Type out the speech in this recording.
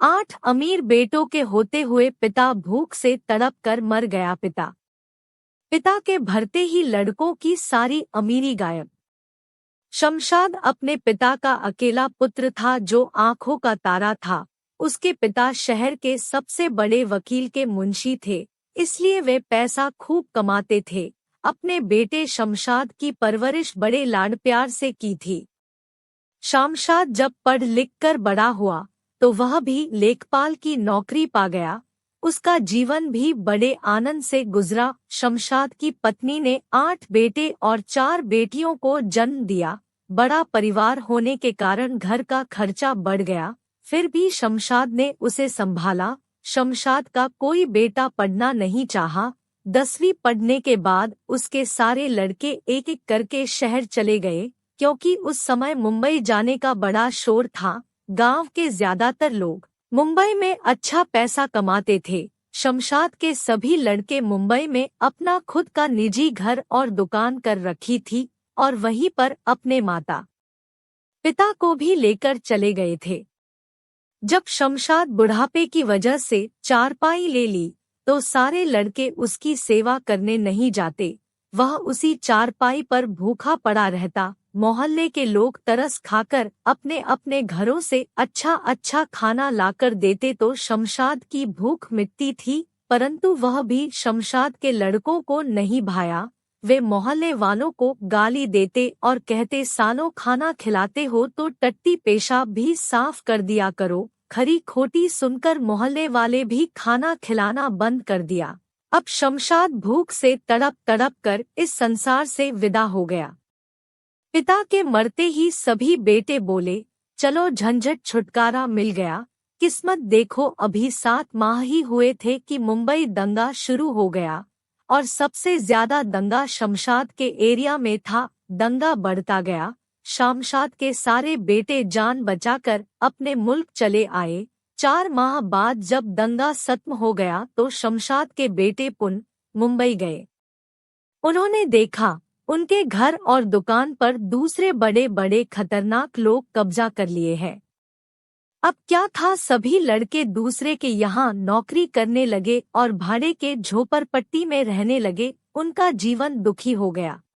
8 अमीर बेटों के होते हुए पिता भूख से तड़प कर मर गया। पिता के भरते ही लड़कों की सारी अमीरी गायब। शमशाद अपने पिता का अकेला पुत्र था जो आंखों का तारा था। उसके पिता शहर के सबसे बड़े वकील के मुंशी थे, इसलिए वे पैसा खूब कमाते थे। अपने बेटे शमशाद की परवरिश बड़े लाड प्यार से की थी। शमशाद जब पढ़ लिख कर बड़ा हुआ तो वह भी लेखपाल की नौकरी पा गया। उसका जीवन भी बड़े आनंद से गुजरा। शमशाद की पत्नी ने 8 बेटे और 4 बेटियों को जन्म दिया। बड़ा परिवार होने के कारण घर का खर्चा बढ़ गया, फिर भी शमशाद ने उसे संभाला। शमशाद का कोई बेटा पढ़ना नहीं चाहा। 10वीं पढ़ने के बाद उसके सारे लड़के एक एक करके शहर चले गए, क्योंकि उस समय मुंबई जाने का बड़ा शोर था। गांव के ज्यादातर लोग मुंबई में अच्छा पैसा कमाते थे। शमशाद के सभी लड़के मुंबई में अपना खुद का निजी घर और दुकान कर रखी थी और वहीं पर अपने माता पिता को भी लेकर चले गए थे। जब शमशाद बुढ़ापे की वजह से चारपाई ले ली तो सारे लड़के उसकी सेवा करने नहीं जाते। वह उसी चारपाई पर भूखा पड़ा रहता। मोहल्ले के लोग तरस खाकर अपने अपने घरों से अच्छा अच्छा खाना लाकर देते तो शमशाद की भूख मिटती थी, परंतु वह भी शमशाद के लड़कों को नहीं भाया। वे मोहल्ले वालों को गाली देते और कहते, सालों खाना खिलाते हो तो टट्टी पेशाब भी साफ कर दिया करो। खरी खोटी सुनकर मोहल्ले वाले भी खाना खिलाना बंद कर दिया। अब शमशाद भूख से तड़प तड़प कर इस संसार से विदा हो गया। पिता के मरते ही सभी बेटे बोले, चलो झंझट छुटकारा मिल गया। किस्मत देखो, अभी 7 माह ही हुए थे कि मुंबई दंगा शुरू हो गया और सबसे ज्यादा दंगा शमशाद के एरिया में था। दंगा बढ़ता गया। शमशाद के सारे बेटे जान बचाकर अपने मुल्क चले आए। 4 माह बाद जब दंगा खत्म हो गया तो शमशाद के बेटे पुन मुंबई गए। उन्होंने देखा उनके घर और दुकान पर दूसरे बड़े बड़े खतरनाक लोग कब्जा कर लिए हैं। अब क्या था, सभी लड़के दूसरे के यहाँ नौकरी करने लगे और भाड़े के झोपड़पट्टी में रहने लगे। उनका जीवन दुखी हो गया।